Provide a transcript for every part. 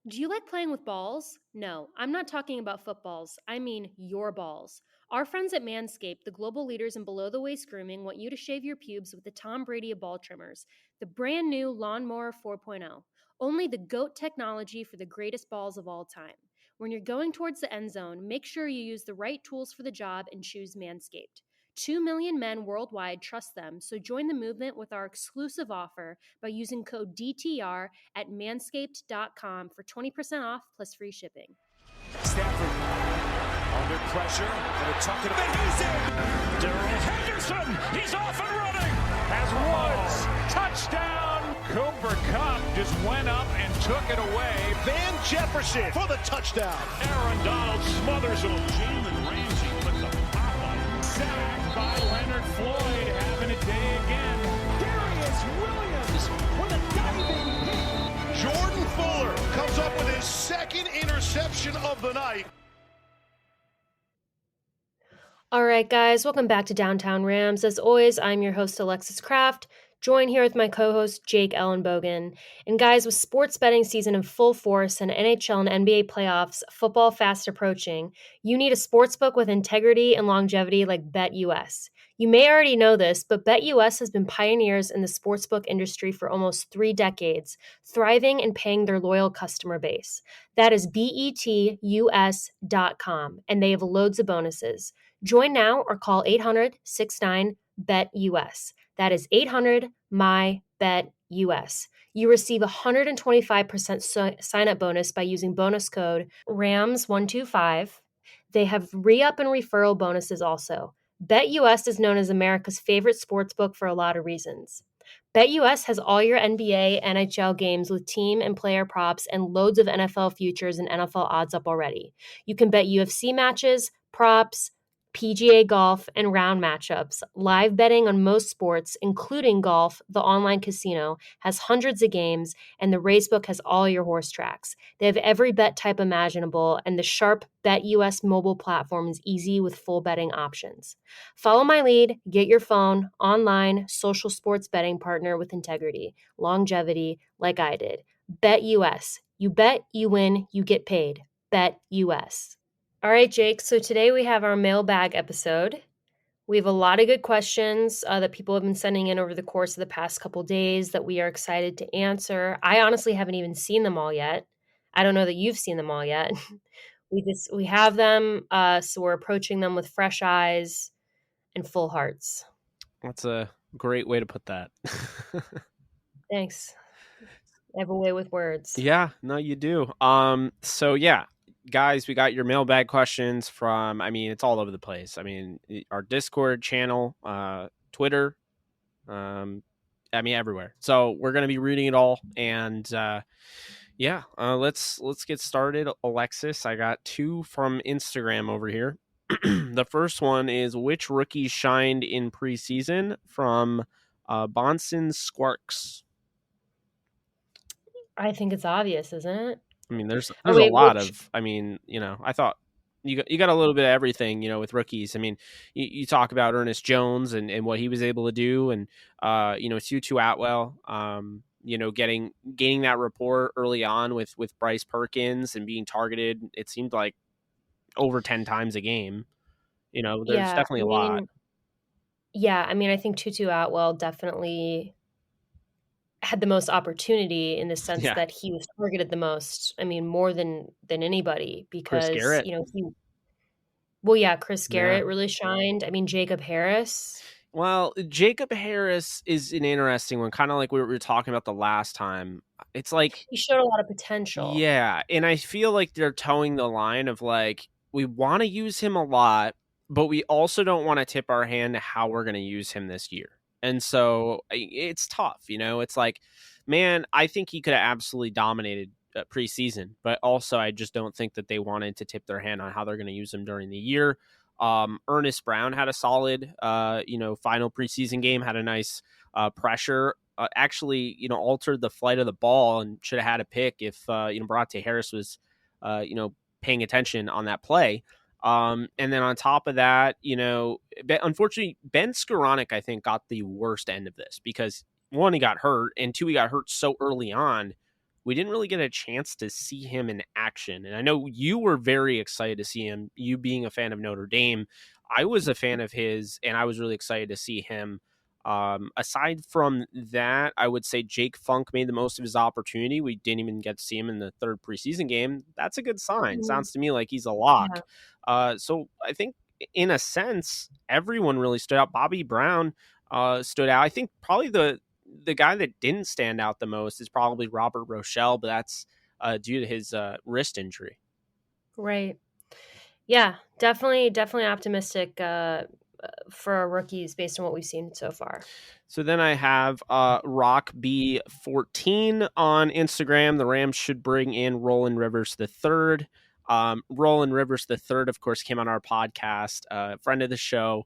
Do you like playing with balls? No, I'm not talking about footballs. I mean your balls. Our friends at Manscaped, the global leaders in below the waist grooming, want you to shave your pubes with the Tom Brady of ball trimmers, the brand new Lawnmower 4.0. Only the GOAT technology for the greatest balls of all time. When you're going towards the end zone, make sure you use the right tools for the job and choose Manscaped. 2 million men worldwide trust them, so join the movement with our exclusive offer by using code DTR at manscaped.com for 20% off plus free shipping. Stafford under pressure, gonna tuck it in. He's in. Darren Henderson, he's off and running. As Woods, touchdown. Cooper Kupp just went up and took it away. Van Jefferson for the touchdown. Aaron Donald smothers him. Jalen Ramsey put the pop on. Sacked by Leonard Floyd, having a day again. Darius Williams with a diving hit. Jordan Fuller comes up with his second interception of the night. All right, guys, welcome back to Downtown Rams. As always, I'm your host, Alexis Kraft, joined here with my co-host, Jake Ellenbogen. And guys, with sports betting season in full force and NHL and NBA playoffs, football fast approaching, you need a sportsbook with integrity and longevity like BetUS. You may already know this, but BetUS has been pioneers in the sportsbook industry for almost 3 decades, thriving and paying their loyal customer base. That is betus.com, and they have loads of bonuses. Join now or call 800-69-BET-US. That is 800-MY-BET-US. You receive a 125% sign-up bonus by using bonus code RAMS125. They have re-up and referral bonuses also. BetUS is known as America's favorite sportsbook for a lot of reasons. BetUS has all your NBA, NHL games with team and player props and loads of NFL futures and NFL odds up already. You can bet UFC matches, props, PGA golf, and round matchups. Live betting on most sports, including golf, the online casino, has hundreds of games, and the racebook has all your horse tracks. They have every bet type imaginable, and the sharp BetUS mobile platform is easy with full betting options. Follow my lead, get your phone, online, social sports betting partner with integrity, longevity, like I did. BetUS. You bet, you win, you get paid. BetUS. All right, Jake. So today we have our mailbag episode. We have a lot of good questions that people have been sending in over the course of the past couple days that we are excited to answer. I honestly haven't even seen them all yet. I don't know that you've seen them all yet. we have them, so we're approaching them with fresh eyes and full hearts. That's a great way to put that. Thanks. I have a way with words. Yeah, no, you do. So yeah, guys, we got your mailbag questions from, it's all over the place. Our Discord channel, Twitter, everywhere. So we're going to be reading it all. And, let's get started. Alexis, I got 2 from Instagram over here. The first one is, which rookies shined in preseason, from Bonson Squarks. I think it's obvious, isn't it? There's a lot of, I thought you got a little bit of everything, with rookies. You talk about Ernest Jones and what he was able to do, and, Tutu Atwell, gaining that rapport early on with Bryce Perkins and being targeted. It seemed like over 10 times a game. There's definitely a lot. Yeah. I think Tutu Atwell definitely had the most opportunity in the sense that he was targeted the most. More than anybody, because Chris Garrett. Chris Garrett really shined. Jacob Harris. Well, Jacob Harris is an interesting one, kind of like we were talking about the last time. It's like he showed a lot of potential. Yeah, and I feel like they're towing the line of like, we want to use him a lot, but we also don't want to tip our hand to how we're going to use him this year. And so it's tough, It's like, man, I think he could have absolutely dominated preseason, but also I just don't think that they wanted to tip their hand on how they're going to use him during the year. Ernest Brown had a solid, final preseason game, had a nice pressure, actually, altered the flight of the ball and should have had a pick if, Barate Harris was, paying attention on that play. And then on top of that, unfortunately, Ben Skoranek, I think, got the worst end of this because 1, he got hurt, and 2, he got hurt so early on we didn't really get a chance to see him in action. And I know you were very excited to see him, you being a fan of Notre Dame. I was a fan of his, and I was really excited to see him. Aside from that, I would say Jake Funk made the most of his opportunity. We didn't even get to see him in the third preseason game. That's a good sign. Mhm. Sounds to me like he's a lock. Yeah. So I think in a sense, everyone really stood out. Bobby Brown stood out. I think probably the guy that didn't stand out the most is probably Robert Rochelle, but that's due to his wrist injury. Right. Yeah, definitely optimistic for our rookies based on what we've seen so far. So then I have Rock B14 on Instagram. The Rams should bring in Roland Rivers the third. Roland Rivers the third, of course, came on our podcast, friend of the show.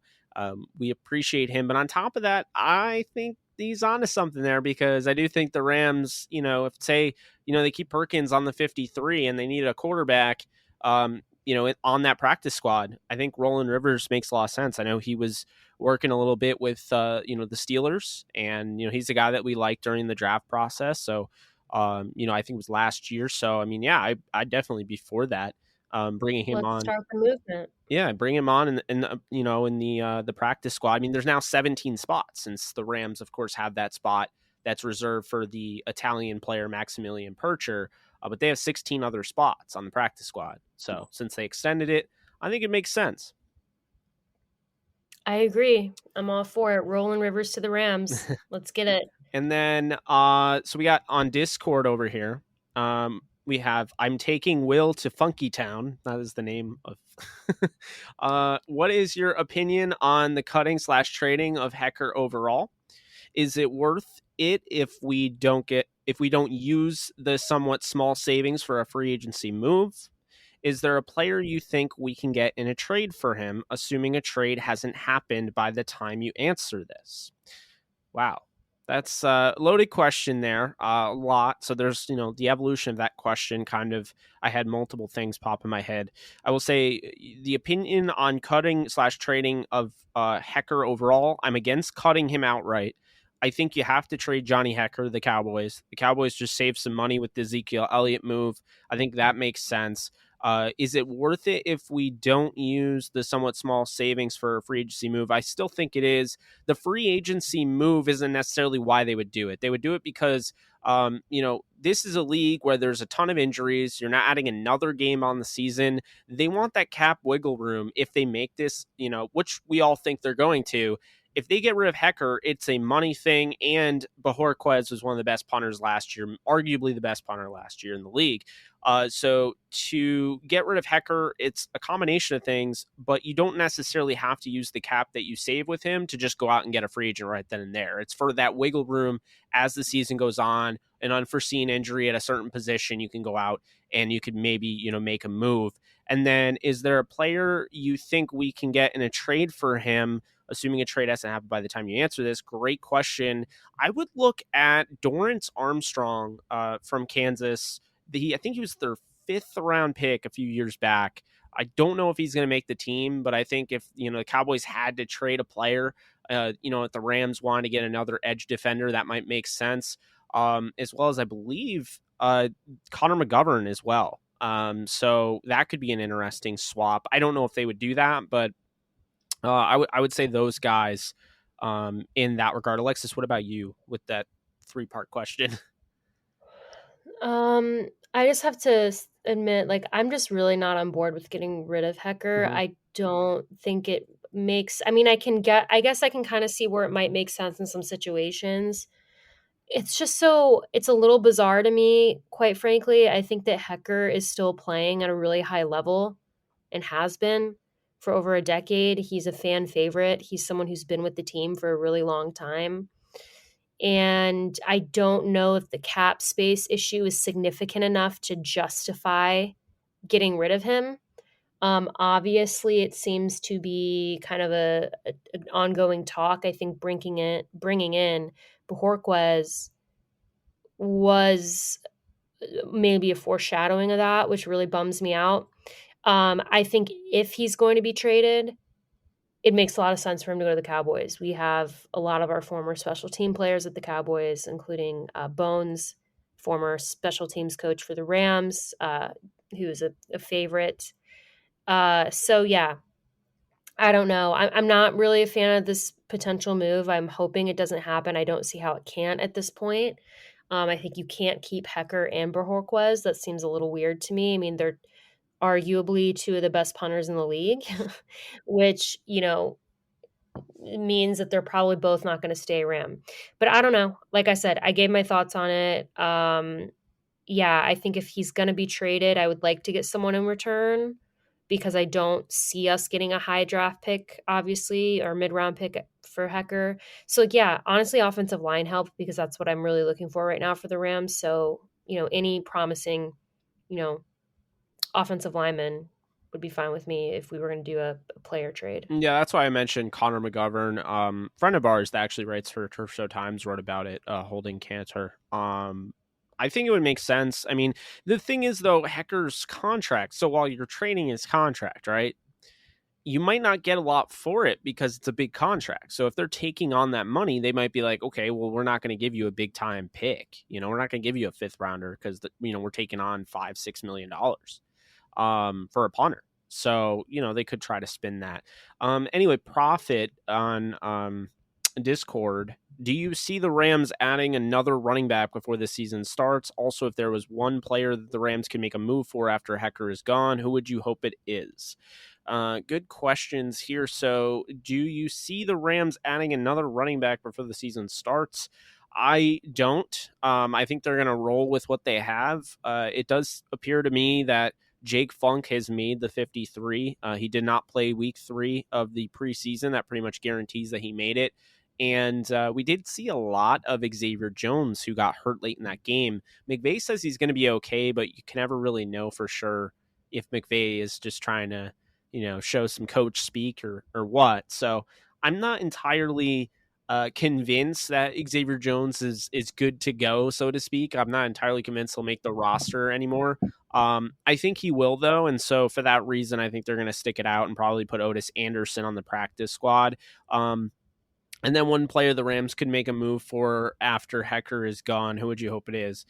We appreciate him, but on top of that, I think he's onto something there, because I do think the Rams, if say they keep Perkins on the 53 and they need a quarterback, on that practice squad, I think Roland Rivers makes a lot of sense. I know he was working a little bit with the Steelers, and he's a guy that we liked during the draft process. So I think it was last year. So I mean, yeah, I'd definitely be for that. Bringing him Let's on. start the movement. Yeah, bring him on in the practice squad. I mean, there's now 17 spots, since the Rams, of course, have that spot that's reserved for the Italian player Maximilian Percher, but they have 16 other spots on the practice squad. So since they extended it, I think it makes sense. I agree. I'm all for it. Rolling Rivers to the Rams. Let's get it. And then, so we got on Discord over here. We have I'm taking Will to Funky Town. That is the name of. What is your opinion on the cutting / trading of Hekker overall? Is it worth it if we don't use the somewhat small savings for a free agency move? Is there a player you think we can get in a trade for him, assuming a trade hasn't happened by the time you answer this? Wow. That's a loaded question there, a lot. So there's, the evolution of that question kind of, I had multiple things pop in my head. I will say the opinion on cutting / trading of Hekker overall, I'm against cutting him outright. I think you have to trade Johnny Hekker, the Cowboys. The Cowboys just saved some money with the Ezekiel Elliott move. I think that makes sense. Is it worth it if we don't use the somewhat small savings for a free agency move? I still think it is. The free agency move isn't necessarily why they would do it. They would do it because, this is a league where there's a ton of injuries. You're not adding another game on the season. They want that cap wiggle room if they make this, which we all think they're going to. If they get rid of Hekker, it's a money thing, and Bajorquez was one of the best punters last year, arguably the best punter last year in the league. So to get rid of Hekker, it's a combination of things, but you don't necessarily have to use the cap that you save with him to just go out and get a free agent right then and there. It's for that wiggle room as the season goes on. An unforeseen injury at a certain position, you can go out and you could maybe, make a move. And then is there a player you think we can get in a trade for him, assuming a trade hasn't happened by the time you answer this? Great question. I would look at Dorrance Armstrong from Kansas. I think he was their 5th round pick a few years back. I don't know if he's going to make the team, but I think if, the Cowboys had to trade a player, if the Rams wanted to get another edge defender, that might make sense. As well as I believe Connor McGovern as well. So that could be an interesting swap. I don't know if they would do that, but I would say those guys in that regard. Alexis, what about you with that 3-part question? I just have to admit, I'm just really not on board with getting rid of Hekker. Mm-hmm. I don't think it makes, I guess I can kind of see where it might make sense in some situations. It's just it's a little bizarre to me, quite frankly. I think that Hekker is still playing at a really high level and has been for over a decade. He's a fan favorite. He's someone who's been with the team for a really long time. And I don't know if the cap space issue is significant enough to justify getting rid of him. Obviously, it seems to be kind of an ongoing talk. I think bringing in Bajorquez was maybe a foreshadowing of that, which really bums me out. I think if he's going to be traded, it makes a lot of sense for him to go to the Cowboys. We have a lot of our former special team players at the Cowboys, including Bones former special teams coach for the Rams, who is a favorite. So yeah, I don't know. I'm not really a fan of this potential move. I'm hoping it doesn't happen. I don't see how it can't at this point. I think you can't keep Hekker and Berhorquez. That seems a little weird to me. I mean, they're arguably two of the best punters in the league, which, means that they're probably both not going to stay Ram. But I don't know. Like I said, I gave my thoughts on it. Yeah, I think if he's going to be traded, I would like to get someone in return because I don't see us getting a high draft pick, obviously, or mid-round pick for Hekker. So yeah, honestly, offensive line help because that's what I'm really looking for right now for the Rams. So, any promising, you know, offensive lineman would be fine with me if we were going to do a player trade. Yeah, that's why I mentioned Connor McGovern. Friend of ours that actually writes for Turf Show Times wrote about it, holding Cantor. I think it would make sense. I mean, the thing is, though, Hecker's contract. So while you're trading his contract, right, you might not get a lot for it because it's a big contract. So if they're taking on that money, they might be like, okay, well, we're not going to give you a big time pick. We're not going to give you a fifth rounder because, we're taking on $5-6 million for a punter. So, they could try to spin that. Anyway, Profit on Discord. Do you see the Rams adding another running back before the season starts? Also, if there was one player that the Rams could make a move for after Hekker is gone, who would you hope it is? Good questions here. So, do you see the Rams adding another running back before the season starts? I don't. I think they're going to roll with what they have. It does appear to me that Jake Funk has made the 53. He did not play week 3 of the preseason. That pretty much guarantees that he made it. And we did see a lot of Xavier Jones, who got hurt late in that game. McVay says he's going to be okay, but you can never really know for sure if McVay is just trying to, show some coach speak or what. So I'm not entirely convinced that Xavier Jones is good to go, so to speak. I'm not entirely convinced he'll make the roster anymore. I think he will, though, and so for that reason, I think they're going to stick it out and probably put Otis Anderson on the practice squad. And then one player the Rams could make a move for after Hekker is gone. Who would you hope it is?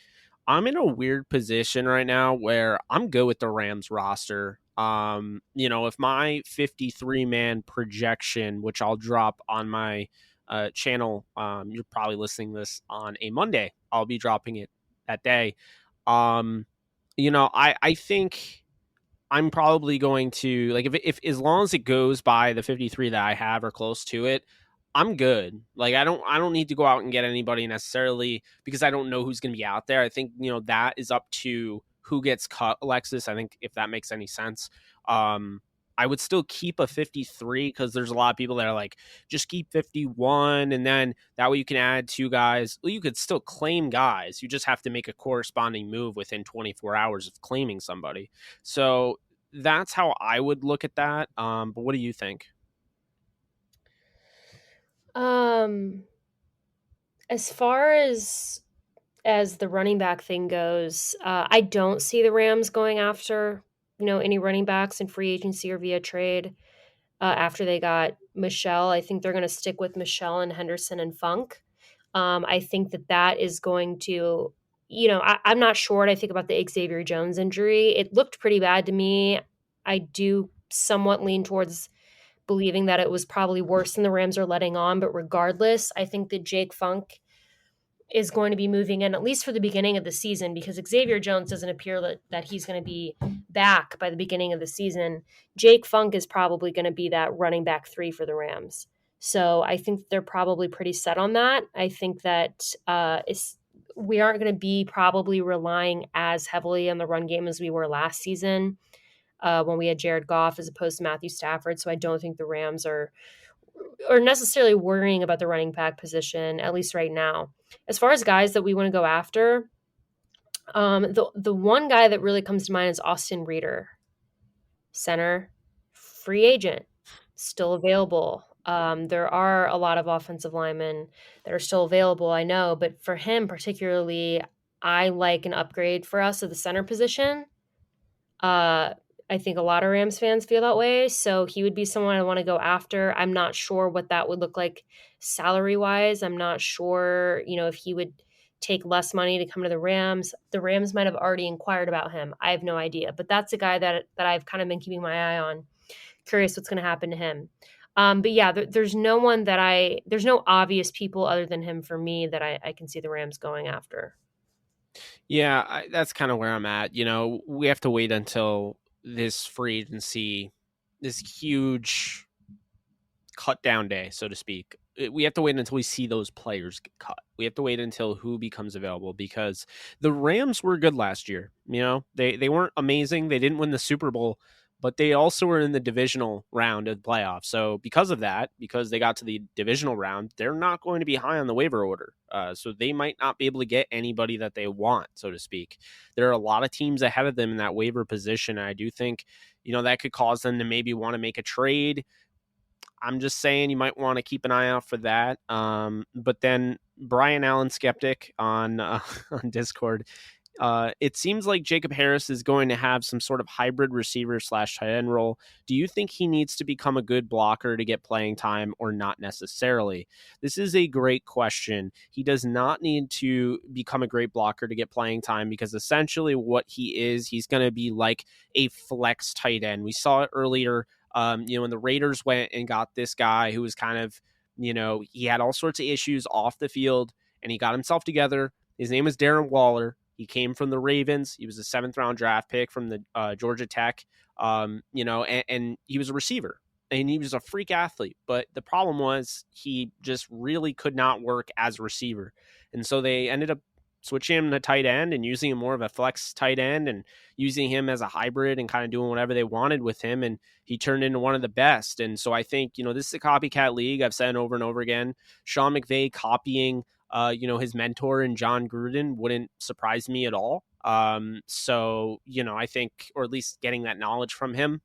I'm in a weird position right now where I'm good with the Rams roster. If my 53-man projection, which I'll drop on my channel, you're probably listening to this on a Monday. I'll be dropping it that day. I think I'm probably going to, like, if as long as it goes by the 53 that I have or close to it, I'm good. Like, I don't need to go out and get anybody necessarily because I don't know who's going to be out there. I think, that is up to who gets cut, Alexis. I think if that makes any sense. I would still keep a 53 because there's a lot of people that are like, just keep 51. And then that way you can add 2 guys. Well, you could still claim guys. You just have to make a corresponding move within 24 hours of claiming somebody. So that's how I would look at that. But what do you think? As far as the running back thing goes, I don't see the Rams going after, any running backs in free agency or via trade after they got Michelle. I think they're going to stick with Michelle and Henderson and Funk. I think that is going to, I'm not sure what I think about the Xavier Jones injury. It looked pretty bad to me. I do somewhat lean towards believing that it was probably worse than the Rams are letting on. But regardless, I think that Jake Funk is going to be moving in, at least for the beginning of the season, because Xavier Jones doesn't appear that he's going to be back by the beginning of the season. Jake Funk is probably going to be that running back 3 for the Rams. So I think they're probably pretty set on that. I think that we aren't going to be probably relying as heavily on the run game as we were last season when we had Jared Goff as opposed to Matthew Stafford. So I don't think the Rams are necessarily worrying about the running back position, at least right now. As far as guys that we want to go after, the one guy that really comes to mind is Austin Reeder, center, free agent, still available. There are a lot of offensive linemen that are still available, I know, but for him particularly, I like an upgrade for us at the center position. I think a lot of Rams fans feel that way. So he would be someone I want to go after. I'm not sure what that would look like salary-wise. I'm not sure, if he would take less money to come to the Rams. The Rams might have already inquired about him. I have no idea, but that's a guy that I've kind of been keeping my eye on. Curious what's going to happen to him. But yeah, there's no one there's no obvious people other than him for me that I can see the Rams going after. Yeah, that's kind of where I'm at. We have to wait until this free agency, this huge cut down day, so to speak. We have to wait until we see those players get cut. We have to wait until who becomes available, because the Rams were good last year. They weren't amazing. They didn't win the Super Bowl, but they also were in the divisional round of the playoffs. So because of that, because they got to the divisional round, they're not going to be high on the waiver order. So they might not be able to get anybody that they want, so to speak. There are a lot of teams ahead of them in that waiver position. And I do think, that could cause them to maybe want to make a trade. I'm just saying you might want to keep an eye out for that. But then Brian Allen Skeptic on on Discord, it seems like Jacob Harris is going to have some sort of hybrid receiver / tight end role. Do you think he needs to become a good blocker to get playing time, or not necessarily? This is a great question. He does not need to become a great blocker to get playing time, because essentially what he's going to be like a flex tight end. We saw it earlier. When the Raiders went and got this guy who was kind of, he had all sorts of issues off the field, and he got himself together. His name is Darren Waller. He came from the Ravens. He was a 7th round draft pick from the Georgia Tech, and he was a receiver, and he was a freak athlete. But the problem was he just really could not work as a receiver. And so they ended up switching him to tight end and using him more of a flex tight end and using him as a hybrid and kind of doing whatever they wanted with him. And he turned into one of the best. And so I think, this is a copycat league. I've said over and over again, Sean McVay copying, his mentor in John Gruden wouldn't surprise me at all. So, I think, or at least getting that knowledge from him.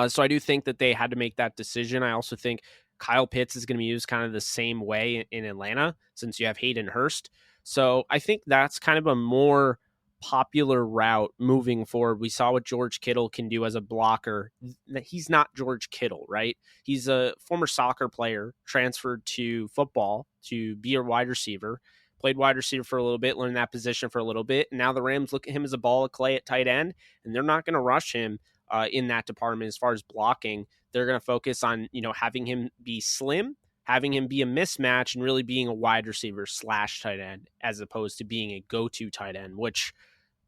So I do think that they had to make that decision. I also think Kyle Pitts is going to be used kind of the same way in Atlanta, since you have Hayden Hurst. So I think that's kind of a more popular route moving forward. We saw what George Kittle can do as a blocker. He's not George Kittle, right? He's a former soccer player, transferred to football to be a wide receiver, played wide receiver for a little bit, learned that position for a little bit. And now the Rams look at him as a ball of clay at tight end, and they're not going to rush him in that department as far as blocking. They're going to focus on, having him be slim, having him be a mismatch, and really being a wide receiver / tight end, as opposed to being a go-to tight end, which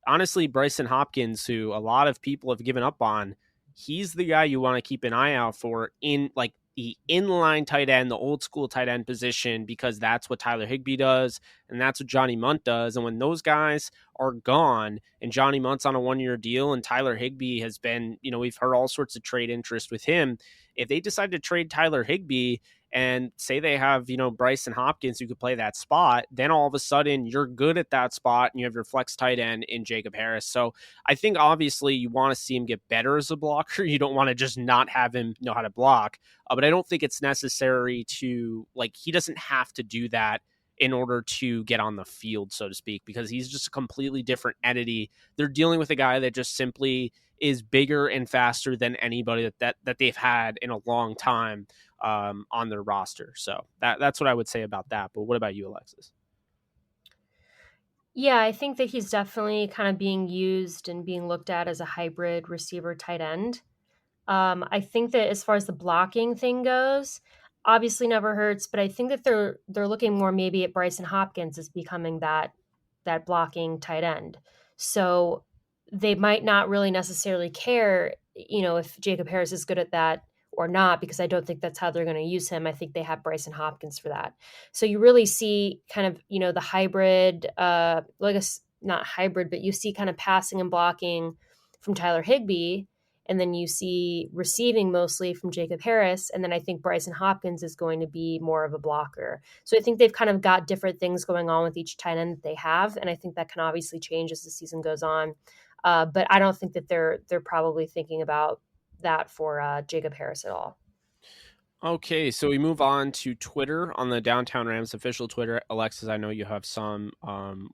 honestly, Bryson Hopkins, who a lot of people have given up on, he's the guy you want to keep an eye out for in like the inline tight end, the old school tight end position, because that's what Tyler Higbee does, and that's what Johnny Munt does. And when those guys are gone and Johnny Munt's on a 1-year deal and Tyler Higbee has been, we've heard all sorts of trade interest with him. If they decide to trade Tyler Higbee and say they have, Bryson Hopkins who could play that spot, then all of a sudden you're good at that spot and you have your flex tight end in Jacob Harris. So I think obviously you want to see him get better as a blocker. You don't want to just not have him know how to block, but I don't think it's necessary to, he doesn't have to do that in order to get on the field, so to speak, because he's just a completely different entity. They're dealing with a guy that just simply is bigger and faster than anybody that they've had in a long time on their roster. So that's what I would say about that. But what about you, Alexis? Yeah, I think that he's definitely kind of being used and being looked at as a hybrid receiver tight end. I think that as far as the blocking thing goes, obviously never hurts, but I think that they're looking more maybe at Bryson Hopkins as becoming that blocking tight end. So they might not really necessarily care, if Jacob Harris is good at that or not, because I don't think that's how they're going to use him. I think they have Bryson Hopkins for that. So you really see kind of, the hybrid, I guess not hybrid, but you see kind of passing and blocking from Tyler Higbee. And then you see receiving mostly from Jacob Harris. And then I think Bryson Hopkins is going to be more of a blocker. So I think they've kind of got different things going on with each tight end that they have. And I think that can obviously change as the season goes on. But I don't think that they're probably thinking about that for Jacob Harris at all. Okay, so we move on to Twitter on the Downtown Rams official Twitter. Alexis, I know you have some.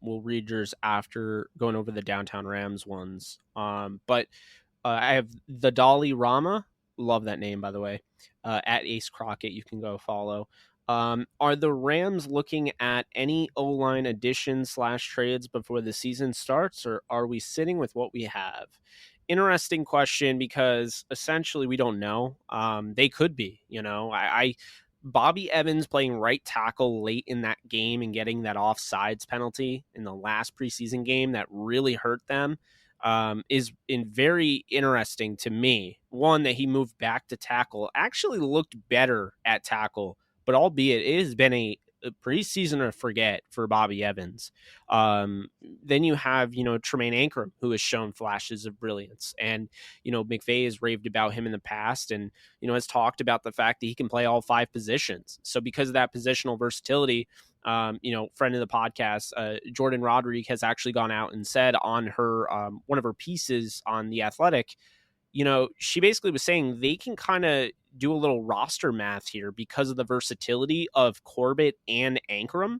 We'll read yours after going over the Downtown Rams ones. But I have the Dolly Rama. Love that name, by the way. At Ace Crockett, you can go follow. Are the Rams looking at any O-line additions / trades before the season starts, or are we sitting with what we have? Interesting question, because essentially we don't know. They could be, Bobby Evans playing right tackle late in that game and getting that offsides penalty in the last preseason game that really hurt them, is very interesting to me. One, that he moved back to tackle, actually looked better at tackle, but albeit it has been a preseason to forget for Bobby Evans. Then you have, Tremaine Ankrum, who has shown flashes of brilliance. And, McVay has raved about him in the past and, has talked about the fact that he can play all 5 positions. So because of that positional versatility, friend of the podcast, Jordan Rodriguez, has actually gone out and said on her, one of her pieces on The Athletic, she basically was saying they can kind of do a little roster math here because of the versatility of Corbett and Ankrum.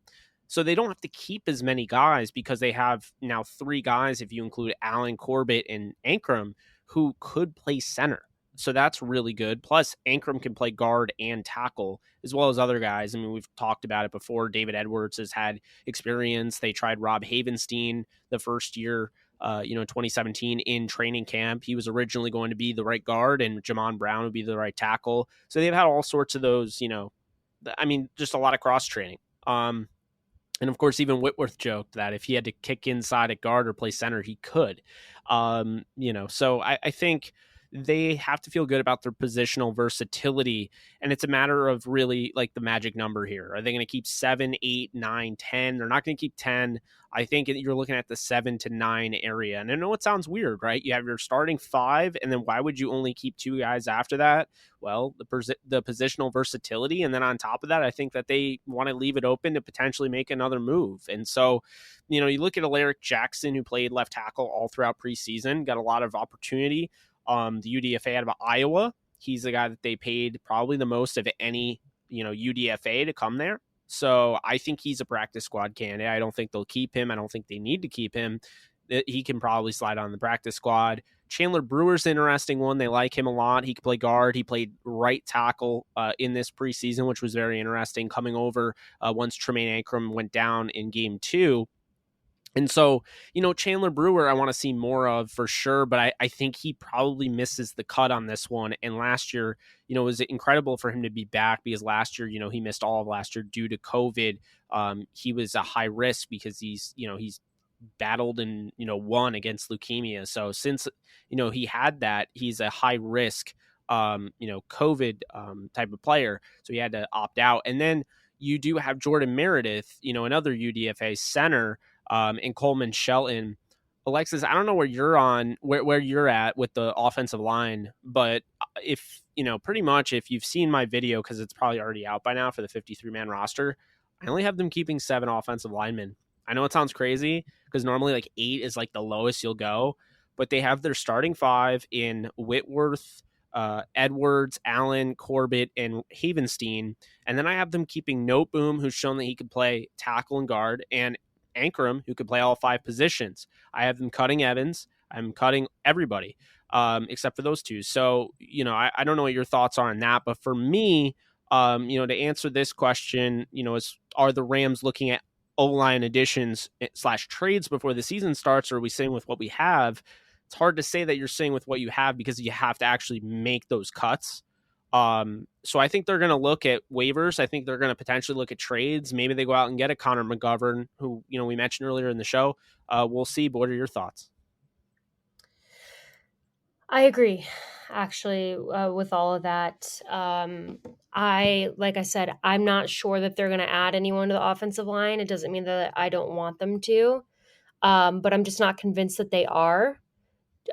So they don't have to keep as many guys because they have now 3 guys, if you include Allen, Corbett, and Ankrum, who could play center. So that's really good. Plus, Ankrum can play guard and tackle, as well as other guys. I mean, we've talked about it before. David Edwards has had experience. They tried Rob Havenstein the first year, 2017 in training camp. He was originally going to be the right guard, and Jamon Brown would be the right tackle. So they've had all sorts of those, just a lot of cross training. And of course, even Whitworth joked that if he had to kick inside at guard or play center, he could. So I think they have to feel good about their positional versatility. And it's a matter of really like the magic number here. Are they going to keep 7, 8, 9, 10? They're not going to keep 10. I think you're looking at the 7 to 9 area. And I know it sounds weird, right? You have your starting 5, and then why would you only keep 2 guys after that? Well, the positional versatility. And then on top of that, I think that they want to leave it open to potentially make another move. And so, you look at Alaric Jackson, who played left tackle all throughout preseason, got a lot of opportunity. The UDFA out of Iowa, he's the guy that they paid probably the most of any, UDFA to come there. So I think he's a practice squad candidate. I don't think they'll keep him. I don't think they need to keep him. He can probably slide on the practice squad. Chandler Brewer's an interesting one. They like him a lot. He can play guard. He played right tackle in this preseason, which was very interesting, coming over once Tremaine Ankrum went down in game 2. And so, Chandler Brewer, I want to see more of for sure, but I think he probably misses the cut on this one. And last year, it was incredible for him to be back, because last year, he missed all of last year due to COVID. He was a high risk because he's battled and, won against leukemia. So since, he had that, he's a high risk, COVID type of player. So he had to opt out. And then you do have Jordan Meredith, another UDFA center, and Coleman Shelton. Alexis, I don't know where you're at with the offensive line, but if, pretty much if you've seen my video, because it's probably already out by now for the 53-man roster, I only have them keeping 7 offensive linemen. I know it sounds crazy because normally like 8 is like the lowest you'll go, but they have their starting 5 in Whitworth, Edwards, Allen, Corbett, and Havenstein. And then I have them keeping Noteboom, who's shown that he could play tackle and guard, and Ankrum, who could play all 5 positions. I have them cutting Evans. I'm cutting everybody except for those 2. So, I don't know what your thoughts are on that. But for me, to answer this question, are the Rams looking at O-line additions / trades before the season starts, or are we staying with what we have? It's hard to say that you're staying with what you have because you have to actually make those cuts. So I think they're going to look at waivers. I think they're going to potentially look at trades. Maybe they go out and get a Connor McGovern, who, we mentioned earlier in the show. We'll see. But what are your thoughts? I agree, actually, with all of that. Like I said, I'm not sure that they're going to add anyone to the offensive line. It doesn't mean that I don't want them to, but I'm just not convinced that they are.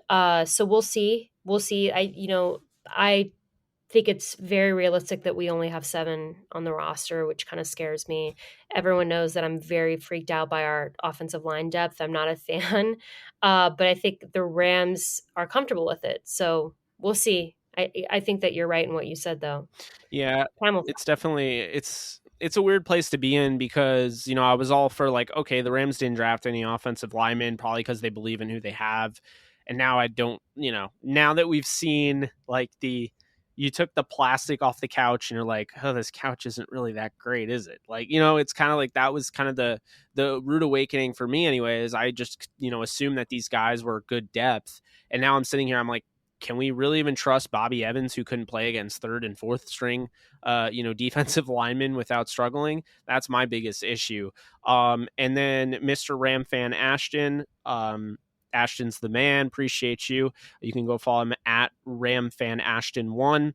So we'll see. I think it's very realistic that we only have 7 on the roster, which kind of scares me. Everyone knows that I'm very freaked out by our offensive line depth. I'm not a fan, but I think the Rams are comfortable with it. So we'll see. I think that you're right in what you said, though. Yeah, it's definitely it's a weird place to be in because, I was all for like, okay, the Rams didn't draft any offensive linemen, probably because they believe in who they have. And now I don't, now that we've seen like the you took the plastic off the couch and you're like, oh, this couch isn't really that great, is it? Like, you know, it's kind of like that was kind of the rude awakening for me anyways. I just, you know, assumed that these guys were good depth. And now I'm sitting here, I'm like, can we really even trust Bobby Evans, who couldn't play against third and fourth string, defensive linemen without struggling? That's my biggest issue. And then Mr. Ram fan Ashton, Ashton's the man. Appreciate you. You can go follow him at RamFanAshton1.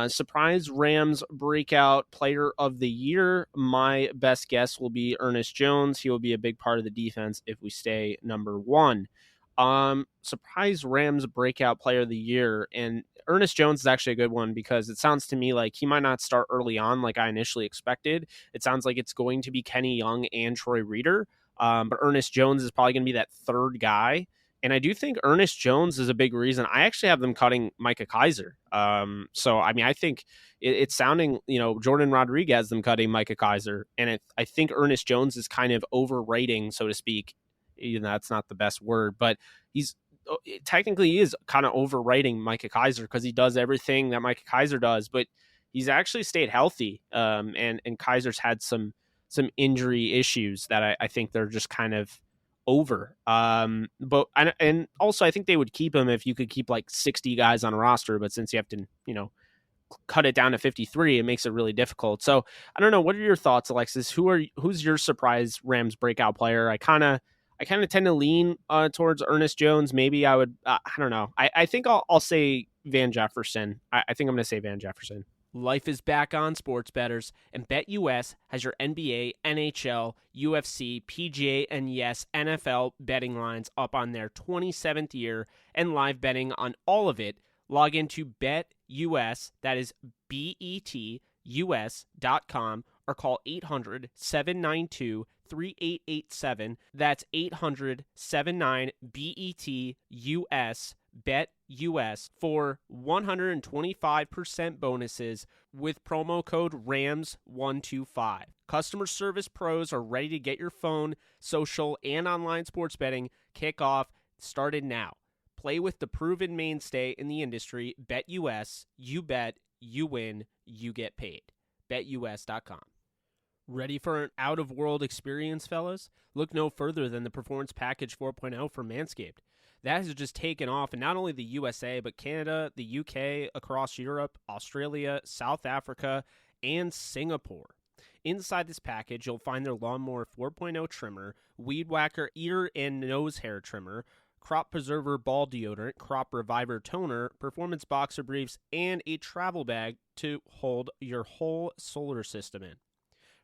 Surprise Rams breakout player of the year. My best guess will be Ernest Jones. He will be a big part of the defense if we stay number one. Surprise Rams breakout player of the year. And Ernest Jones is actually a good one because it sounds to me like he might not start early on like I initially expected. It sounds like it's going to be Kenny Young and Troy Reeder. But Ernest Jones is probably going to be that third guy. And I do think Ernest Jones is a big reason. I actually have them cutting Micah Kiser. So, I mean, I think it's sounding, Jordan Rodriguez, them cutting Micah Kiser. And I think Ernest Jones is kind of overrating, so to speak. That's not the best word, but technically he is kind of overrating Micah Kiser because he does everything that Micah Kiser does, but he's actually stayed healthy. And Kaiser's had some injury issues that I think they're just kind of over. But also I think they would keep him if you could keep like 60 guys on a roster, but since you have to, cut it down to 53, it makes it really difficult. So I don't know. What are your thoughts, Alexis? Who's your surprise Rams breakout player? I kind of tend to lean towards Ernest Jones. Maybe I would, I don't know. I think I'll say Van Jefferson. I think I'm going to say Van Jefferson. Life is back on sports bettors, and BetUS has your NBA, NHL, UFC, PGA, and yes, NFL betting lines up on their 27th year and live betting on all of it. Log into BetUS, that is BETUS.com, or call 800-792-3887. That's 800-79-BETUS. BetUS for 125% bonuses with promo code RAMS125. Customer service pros are ready to get your phone, social, and online sports betting kickoff started now. Play with the proven mainstay in the industry, BetUS. You bet, you win, you get paid. BetUS.com. Ready for an out-of-world experience, fellas? Look no further than the Performance Package 4.0 from Manscaped. That has just taken off in not only the USA, but Canada, the UK, across Europe, Australia, South Africa, and Singapore. Inside this package, you'll find their Lawnmower 4.0 trimmer, Weed Whacker ear and nose hair trimmer, Crop Preserver ball deodorant, Crop Reviver toner, Performance boxer briefs, and a travel bag to hold your whole solar system in.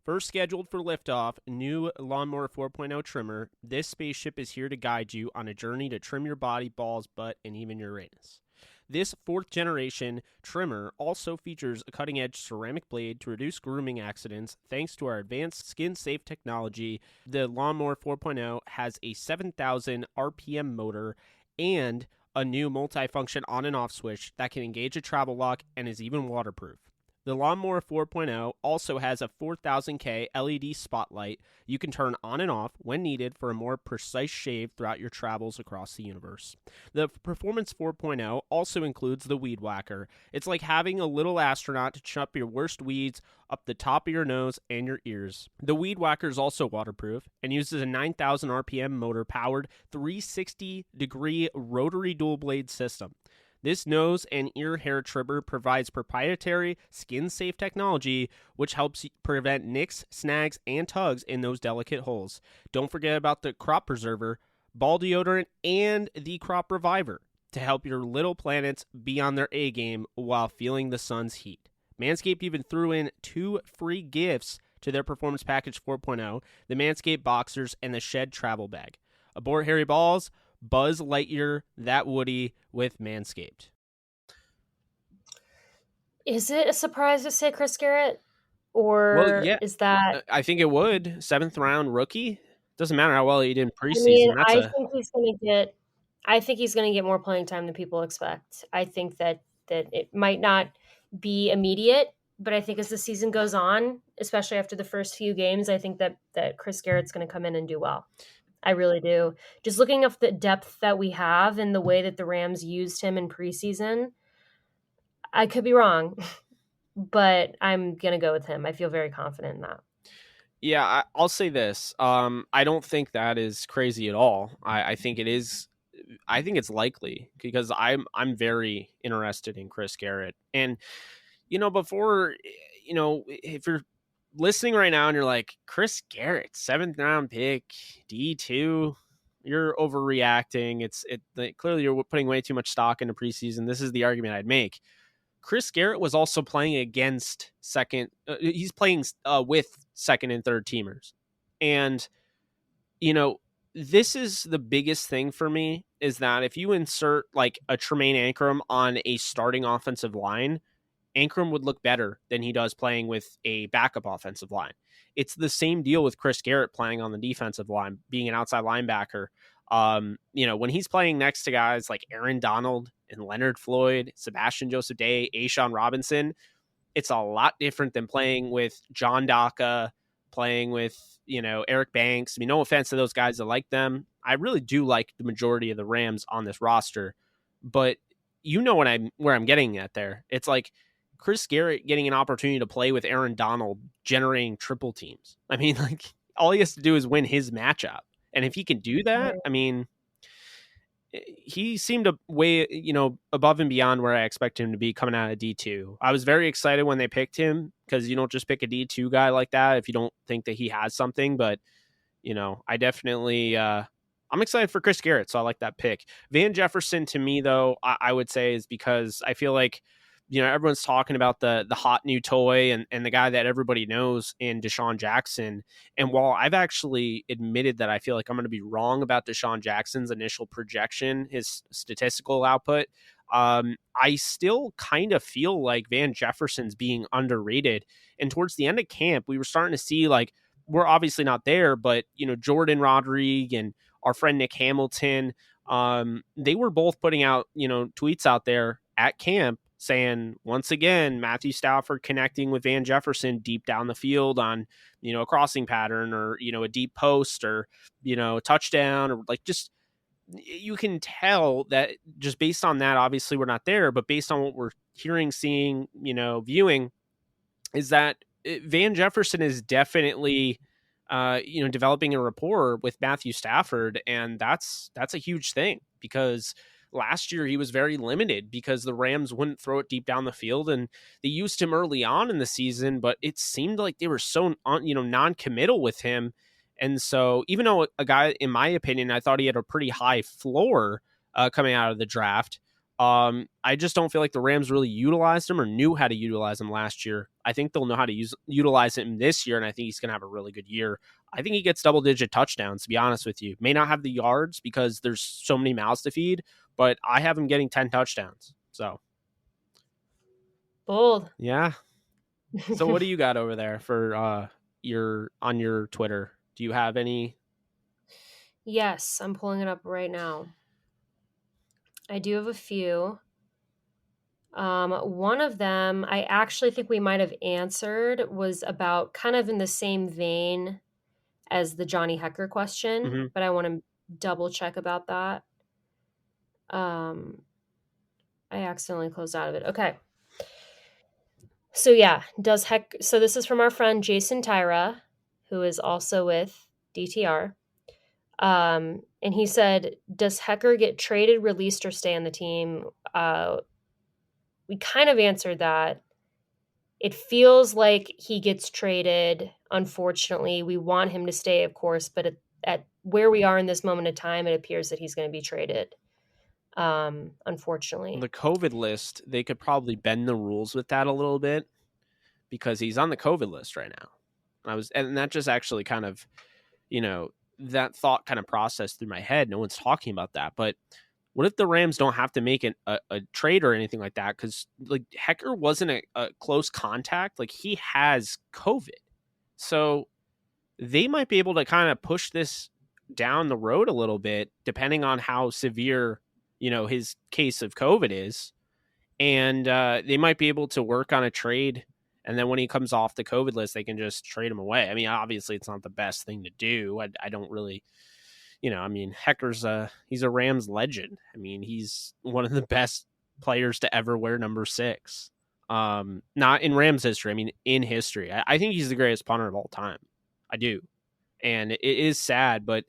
First scheduled for liftoff, new Lawnmower 4.0 trimmer, this spaceship is here to guide you on a journey to trim your body, balls, butt, and even your anus. This 4th generation trimmer also features a cutting-edge ceramic blade to reduce grooming accidents. Thanks to our advanced skin-safe technology, the Lawnmower 4.0 has a 7,000 RPM motor and a new multi-function on and off switch that can engage a travel lock and is even waterproof. The Lawnmower 4.0 also has a 4000K LED spotlight you can turn on and off when needed for a more precise shave throughout your travels across the universe. The Performance 4.0 also includes the Weed Whacker. It's like having a little astronaut to chop your worst weeds up the top of your nose and your ears. The Weed Whacker is also waterproof and uses a 9,000 RPM motor-powered 360-degree rotary dual-blade system. This nose and ear hair trimmer provides proprietary skin-safe technology, which helps prevent nicks, snags, and tugs in those delicate holes. Don't forget about the Crop Preserver, ball deodorant, and the Crop Reviver to help your little planets be on their A-game while feeling the sun's heat. Manscaped even threw in 2 free gifts to their Performance Package 4.0, the Manscaped Boxers and the Shed Travel Bag. Abort hairy balls, Buzz Lightyear that Woody with Manscaped. Is it a surprise to say Chris Garrett? Or is that... I think it would. 7th round rookie. Doesn't matter how well he did in preseason. I think he's going to get more playing time than people expect. I think that it might not be immediate, but I think as the season goes on, especially after the first few games, I think that Chris Garrett's going to come in and do well. I really do. Just looking at the depth that we have and the way that the Rams used him in preseason, I could be wrong, but I'm going to go with him. I feel very confident in that. Yeah, I'll say this. I don't think that is crazy at all. I think it is. I think it's likely because I'm very interested in Chris Garrett. And before if you're listening right now and you're like, Chris Garrett, 7th round pick, D2, you're overreacting. Clearly you're putting way too much stock into preseason. This is the argument I'd make. Chris Garrett was also playing against he's playing with second and third teamers. And, this is the biggest thing for me is that if you insert like a Tremaine Ankrum on a starting offensive line, Ankrum would look better than he does playing with a backup offensive line. It's the same deal with Chris Garrett playing on the defensive line, being an outside linebacker. When he's playing next to guys like Aaron Donald and Leonard Floyd, Sebastian Joseph Day, A'Shawn Robinson, it's a lot different than playing with John Daka, playing with, Eric Banks. I mean, no offense to those guys. I like them. I really do like the majority of the Rams on this roster, but where I'm getting at there. It's like Chris Garrett getting an opportunity to play with Aaron Donald, generating triple teams. I mean, like all he has to do is win his matchup. And if he can do that, I mean, he seemed a way, above and beyond where I expect him to be coming out of D2. I was very excited when they picked him because you don't just pick a D2 guy like that if you don't think that he has something. But, I definitely, I'm excited for Chris Garrett, so I like that pick. Van Jefferson, to me, though, I would say is because I feel like, everyone's talking about the hot new toy and the guy that everybody knows in Deshaun Jackson. And while I've actually admitted that I feel like I'm going to be wrong about Deshaun Jackson's initial projection, his statistical output, I still kind of feel like Van Jefferson's being underrated. And towards the end of camp, we were starting to see like, we're obviously not there, but, Jordan Rodriguez and our friend Nick Hamilton, they were both putting out, tweets out there at camp saying, once again, Matthew Stafford connecting with Van Jefferson deep down the field on, a crossing pattern or, a deep post or, a touchdown or like just, you can tell that just based on that, obviously we're not there, but based on what we're hearing, seeing, viewing, is that Van Jefferson is definitely, developing a rapport with Matthew Stafford. And that's a huge thing because last year he was very limited because the Rams wouldn't throw it deep down the field and they used him early on in the season, but it seemed like they were so, non-committal with him. And so even though a guy, in my opinion, I thought he had a pretty high floor coming out of the draft, I just don't feel like the Rams really utilized him or knew how to utilize him last year. I think they'll know how to utilize him this year, and I think he's going to have a really good year. I think he gets double-digit touchdowns, to be honest with you. May not have the yards because there's so many mouths to feed, but I have him getting 10 touchdowns. So bold. Yeah. So what do you got over there for on your Twitter? Do you have any? Yes, I'm pulling it up right now. I do have a few. One of them I actually think we might have answered was about kind of in the same vein as the Johnny Hekker question, but I want to double check about that. I accidentally closed out of it. Okay. So yeah, so this is from our friend Jason Tyra, who is also with DTR. And he said, does Hekker get traded, released, or stay on the team? We kind of answered that. It feels like he gets traded. Unfortunately, we want him to stay, of course, but at where we are in this moment of time, it appears that he's going to be traded. Unfortunately, The COVID list, they could probably bend the rules with that a little bit because he's on the COVID list right now. And that just actually kind of, that thought kind of processed through my head. No one's talking about that, but what if the Rams don't have to make a trade or anything like that? Because like Hekker wasn't a close contact. Like he has COVID. So they might be able to kind of push this down the road a little bit, depending on how severe, his case of COVID is. And they might be able to work on a trade. And then when he comes off the COVID list, they can just trade him away. I mean, obviously it's not the best thing to do. I don't really, Hecker's he's a Rams legend. I mean, he's one of the best players to ever wear number 6. Not in Rams history. I mean, in history. I think he's the greatest punter of all time. I do. And it is sad, but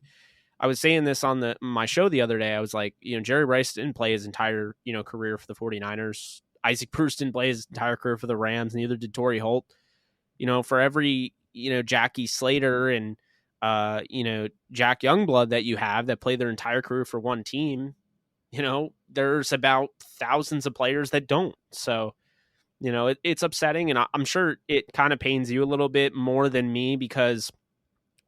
I was saying this on my show the other day. I was like, Jerry Rice didn't play his entire, career for the 49ers. Isaac Bruce didn't play his entire career for the Rams. Neither did Torrey Holt. For every, Jackie Slater and, Jack Youngblood that you have that play their entire career for one team, there's about thousands of players that don't. So, it's upsetting. And I'm sure it kind of pains you a little bit more than me because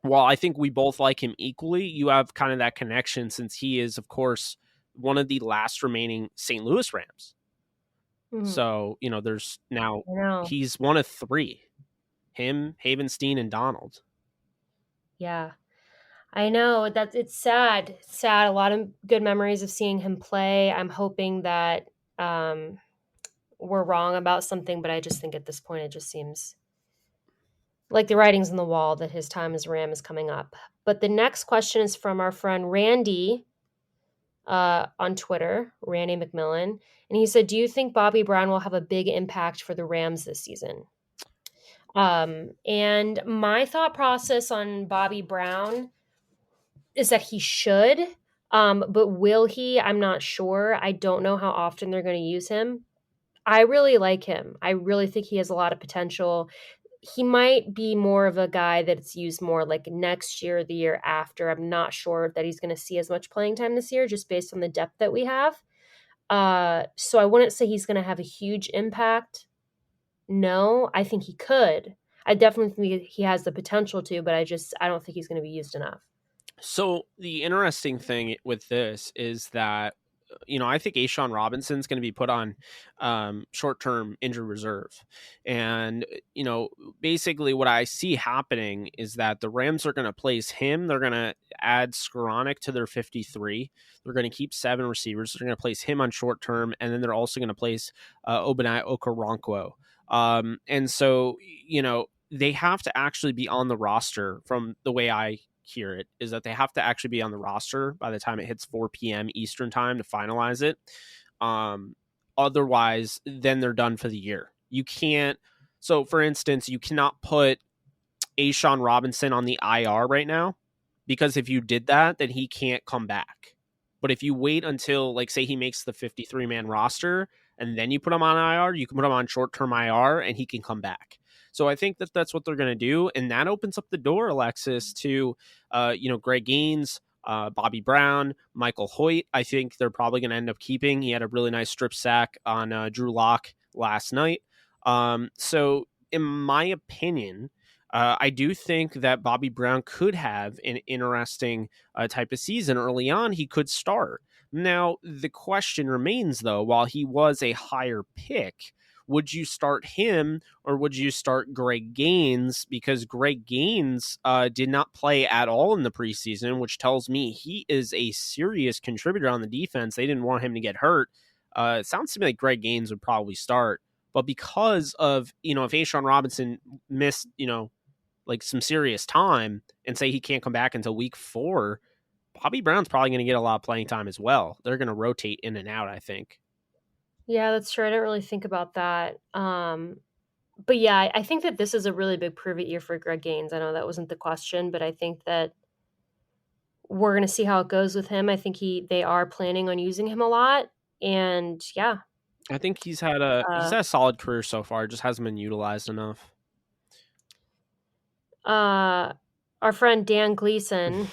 while I think we both like him equally, you have kind of that connection since he is, of course, one of the last remaining St. Louis Rams. Mm-hmm. So, there's now, he's one of 3. Him, Havenstein, and Donald. Yeah. I know it's sad. It's sad. A lot of good memories of seeing him play. I'm hoping that we're wrong about something, but I just think at this point it just seems like the writing's on the wall that his time as Ram is coming up. But the next question is from our friend Randy on Twitter, Randy McMillan. And he said, do you think Bobby Brown will have a big impact for the Rams this season? And my thought process on Bobby Brown is that he should, but will he? I'm not sure. I don't know how often they're going to use him. I really like him. I really think he has a lot of potential. He might be more of a guy that's used more like next year or the year after. I'm not sure that he's going to see as much playing time this year just based on the depth that we have. So I wouldn't say he's going to have a huge impact. No, I think he could. I definitely think he has the potential to, but I don't think he's going to be used enough. So the interesting thing with this is that, I think A'Shawn Robinson's going to be put on short-term injury reserve. And, basically what I see happening is that the Rams are going to place him. They're going to add Skoranek to their 53. They're going to keep 7 receivers. They're going to place him on short-term. And then they're also going to place Obanai Okoronkwo. And so, they have to actually be on the roster from the way I hear it is that they have to actually be on the roster by the time it hits 4 p.m. Eastern time to finalize it. Otherwise, then they're done for the year. You can't. So, for instance, you cannot put A'Shawn Robinson on the IR right now because if you did that, then he can't come back. But if you wait until, like, say he makes the 53-man roster and then you put him on IR, you can put him on short-term IR and he can come back. So I think that that's what they're going to do. And that opens up the door, Alexis, to, Greg Gaines, Bobby Brown, Michael Hoyt. I think they're probably going to end up keeping. He had a really nice strip sack on Drew Lock last night. So in my opinion, I do think that Bobby Brown could have an interesting type of season early on. He could start. Now, the question remains, though, while he was a higher pick, would you start him or would you start Greg Gaines? Because Greg Gaines did not play at all in the preseason, which tells me he is a serious contributor on the defense. They didn't want him to get hurt. It sounds to me like Greg Gaines would probably start. But because of, if A'Shawn Robinson missed, like some serious time and say he can't come back until week 4, Bobby Brown's probably going to get a lot of playing time as well. They're going to rotate in and out, I think. Yeah, that's true. I didn't really think about that. But yeah, I think that this is a really big prove-it year for Greg Gaines. I know that wasn't the question, but I think that we're going to see how it goes with him. I think they are planning on using him a lot. And yeah. I think he's had a solid career so far. Just hasn't been utilized enough. Our friend Dan Gleason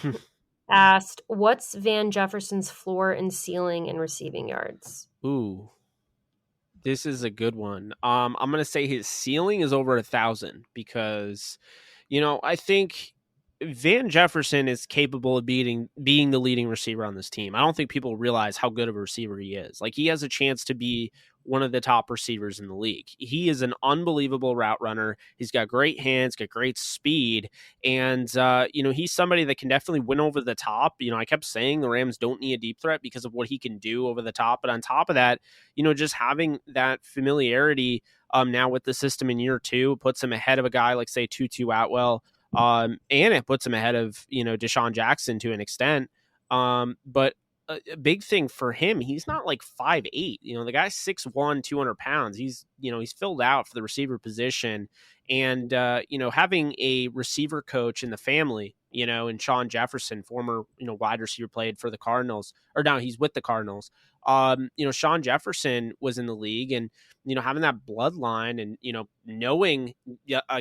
asked, what's Van Jefferson's floor and ceiling in receiving yards? Ooh. This is a good one. I'm going to say his ceiling is over 1,000 because, I think Van Jefferson is capable of being the leading receiver on this team. I don't think people realize how good of a receiver he is. Like, he has a chance to be one of the top receivers in the league. He is an unbelievable route runner. He's got great hands, got great speed. And, he's somebody that can definitely win over the top. I kept saying the Rams don't need a deep threat because of what he can do over the top. But on top of that, just having that familiarity now with the system in year 2 puts him ahead of a guy like, say, Tutu Atwell. And it puts him ahead of, Deshaun Jackson to an extent. But a big thing for him, he's not like 5'8". The guy's 6'1", 200 pounds. He's filled out for the receiver position. And, having a receiver coach in the family, and Sean Jefferson, former, wide receiver, played for the Cardinals, or now he's with the Cardinals. Sean Jefferson was in the league, and, having that bloodline and, knowing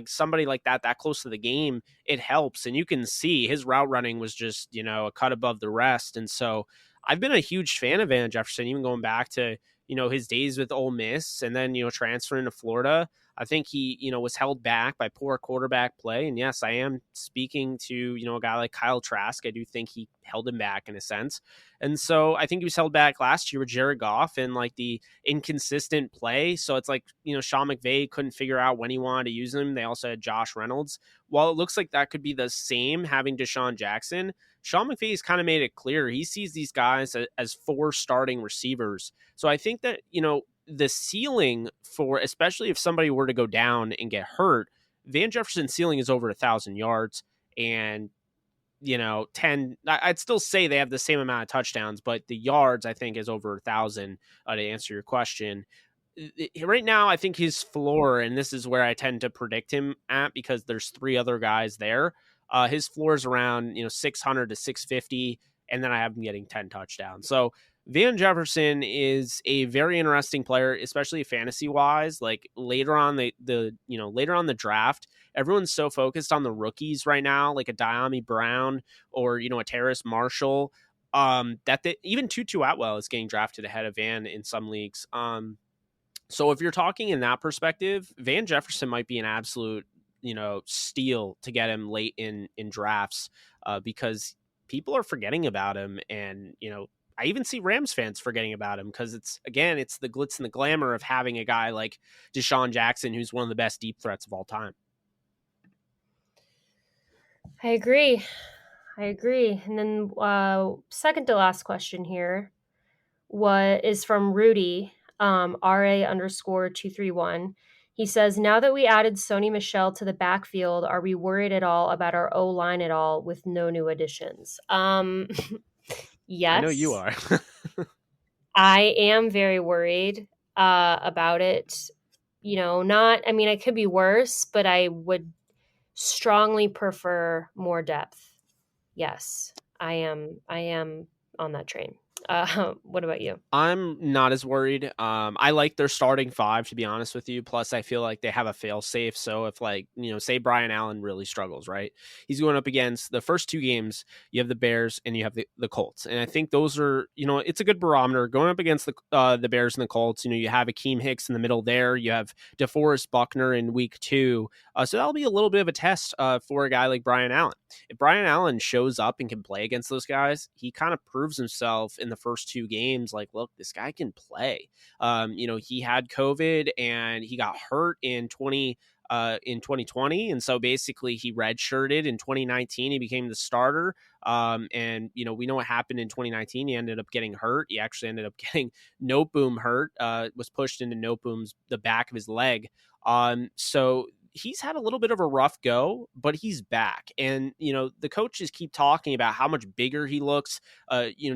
somebody like that close to the game, it helps. And you can see his route running was just, a cut above the rest. And so I've been a huge fan of Van Jefferson, even going back to, his days with Ole Miss, and then, transferring to Florida. I think he, was held back by poor quarterback play. And yes, I am speaking to, a guy like Kyle Trask. I do think he held him back in a sense. And so I think he was held back last year with Jared Goff and like the inconsistent play. So it's like, Sean McVay couldn't figure out when he wanted to use him. They also had Josh Reynolds. While it looks like that could be the same having Deshaun Jackson, Sean McVay's kind of made it clear he sees these guys as 4 starting receivers. So I think that, the ceiling for, especially if somebody were to go down and get hurt, Van Jefferson's ceiling is over 1,000 yards and, 10, I'd still say they have the same amount of touchdowns, but the yards I think is over 1,000 to answer your question. Right now, I think his floor, and this is where I tend to predict him at because there's 3 other guys there. His floor is around, 600 to 650, and then I have him getting 10 touchdowns. So Van Jefferson is a very interesting player, especially fantasy wise. Like later on later on the draft, everyone's so focused on the rookies right now, like a Diami Brown or a Terrace Marshall, that even Tutu Atwell is getting drafted ahead of Van in some leagues. So if you're talking in that perspective, Van Jefferson might be an absolute steal to get him late in drafts, because people are forgetting about him, and I even see Rams fans forgetting about him because it's the glitz and the glamour of having a guy like Deshaun Jackson, who's one of the best deep threats of all time. I agree. And then second to last question here is from Rudy, RA_231. He says, now that we added Sony Michel to the backfield, are we worried at all about our O-line at all with no new additions? Yes. I know you are. I am very worried about it. It could be worse, but I would strongly prefer more depth. Yes, I am on that train. What about you? I'm not as worried. I like their starting 5, to be honest with you. Plus, I feel like they have a fail safe. So if say Brian Allen really struggles, right? He's going up against the first 2 games. You have the Bears and you have the Colts. And I think those are, it's a good barometer going up against the Bears and the Colts. You have Akeem Hicks in the middle there. You have DeForest Buckner in week 2. So that'll be a little bit of a test for a guy like Brian Allen. If Brian Allen shows up and can play against those guys, he kind of proves himself in the first 2 games. Like, look, this guy can play. He had COVID and he got hurt in 2020. And so basically he redshirted in 2019. He became the starter. And we know what happened in 2019. He ended up getting hurt. He actually ended up getting Noteboom hurt, was pushed into Noteboom's, the back of his leg. So he's had a little bit of a rough go, but he's back. And, the coaches keep talking about how much bigger he looks.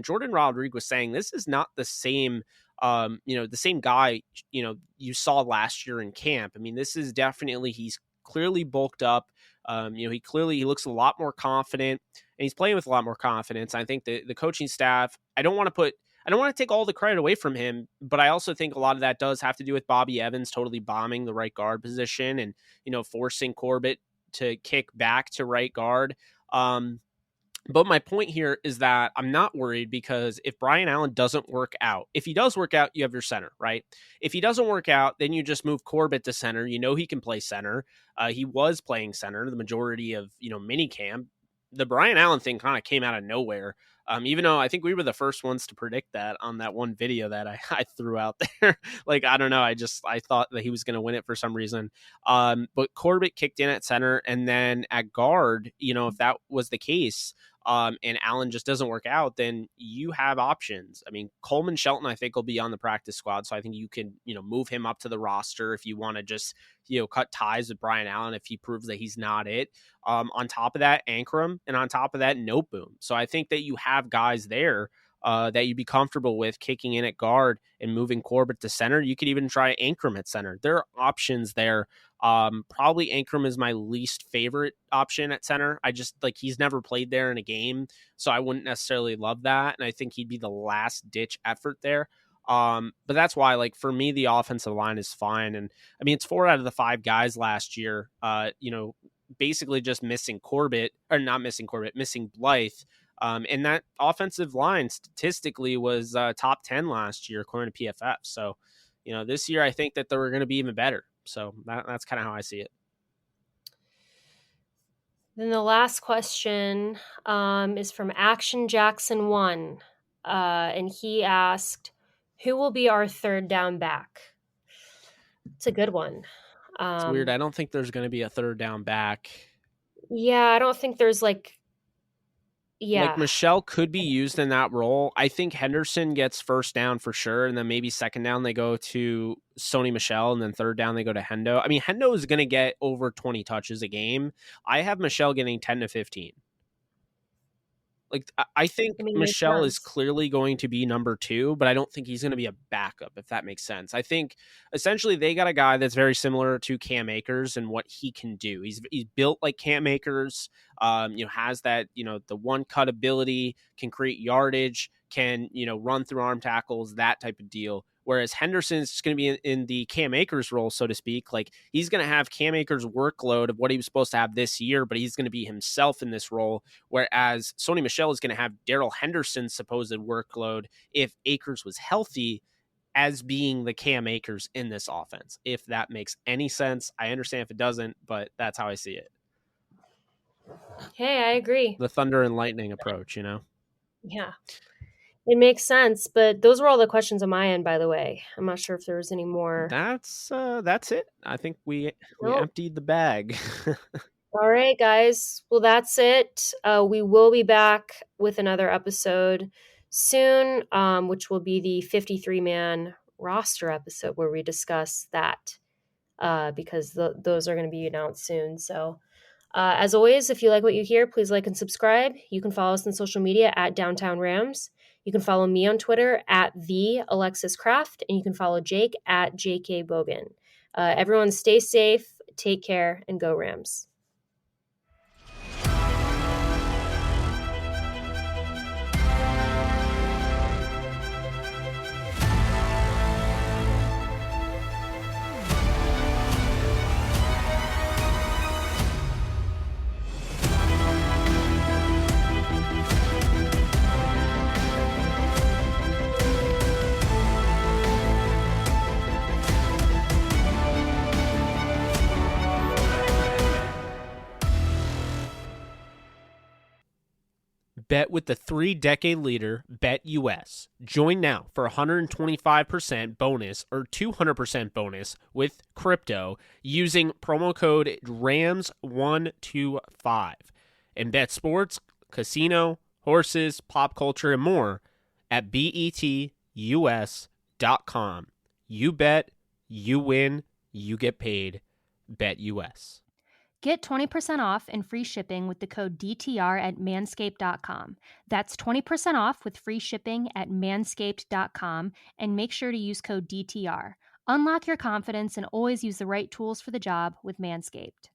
Jordan Rodriguez was saying this is not the same, the same guy, you saw last year in camp. I mean, this is definitely, he's clearly bulked up. He looks a lot more confident, and he's playing with a lot more confidence. I think the coaching staff, I don't want to take all the credit away from him, but I also think a lot of that does have to do with Bobby Evans totally bombing the right guard position and, forcing Corbett to kick back to right guard. But my point here is that I'm not worried because if Brian Allen doesn't work out, if he does work out, you have your center, right? If he doesn't work out, then you just move Corbett to center. He can play center. He was playing center the majority of, minicamp. The Brian Allen thing kind of came out of nowhere. Even though I think we were the first ones to predict that on that one video that I threw out there. Like, I don't know. I thought that he was going to win it for some reason. But Corbett kicked in at center, and then at guard, if that was the case, and Allen just doesn't work out, then you have options. I mean, Coleman Shelton, I think, will be on the practice squad. So I think you can, move him up to the roster if you want to just, cut ties with Brian Allen if he proves that he's not it. On top of that, Ankrum, and on top of that, Noteboom. So I think that you have guys there that you'd be comfortable with kicking in at guard and moving Corbett to center. You could even try Ankrum at center. There are options there. Probably Ankrum is my least favorite option at center. I just like he's never played there in a game, so I wouldn't necessarily love that. And I think he'd be the last ditch effort there. But that's why, like, for me, the offensive line is fine. And I mean, it's 4 out of the 5 guys last year, basically just missing Corbett, or not missing Corbett, missing Blythe. And that offensive line statistically was top 10 last year, according to PFF. So, this year I think that they were going to be even better. So that's kind of how I see it. Then the last question is from Action Jackson 1. And he asked, who will be our third down back? It's a good one. It's weird. I don't think there's going to be a third down back. Yeah, I don't think there's like Michelle could be used in that role. I think Henderson gets first down for sure, and then maybe second down they go to Sony Michel, and then third down they go to Hendo. I mean, Hendo is going to get over 20 touches a game. I have Michelle getting 10 to 15. Like, I think Michelle is clearly going to be number 2, but I don't think he's going to be a backup, if that makes sense. I think essentially they got a guy that's very similar to Cam Akers and what he can do. He's built like Cam Akers, has that, the one cut ability, can create yardage, can, run through arm tackles, that type of deal. Whereas Henderson is just going to be in the Cam Akers role, so to speak. Like, he's going to have Cam Akers' workload of what he was supposed to have this year, but he's going to be himself in this role. Whereas Sony Michel is going to have Darrell Henderson's supposed workload if Akers was healthy, as being the Cam Akers in this offense. If that makes any sense. I understand if it doesn't, but that's how I see it. Hey, I agree. The thunder and lightning approach, Yeah. It makes sense, but those were all the questions on my end, by the way. I'm not sure if there was any more. That's it. I think we emptied the bag. All right, guys. Well, that's it. We will be back with another episode soon, which will be the 53-man roster episode where we discuss that because those are going to be announced soon. So as always, if you like what you hear, please like and subscribe. You can follow us on social media at Downtown Rams. You can follow me on Twitter at the Alexis Craft, and you can follow Jake at JK Bogan. Everyone stay safe, take care, and go Rams. Bet with the 3-decade leader, BetUS. Join now for 125% bonus or 200% bonus with crypto using promo code RAMS125. And bet sports, casino, horses, pop culture, and more at betus.com. You bet, you win, you get paid. BetUS. Get 20% off and free shipping with the code DTR at manscaped.com. That's 20% off with free shipping at manscaped.com, and make sure to use code DTR. Unlock your confidence and always use the right tools for the job with Manscaped.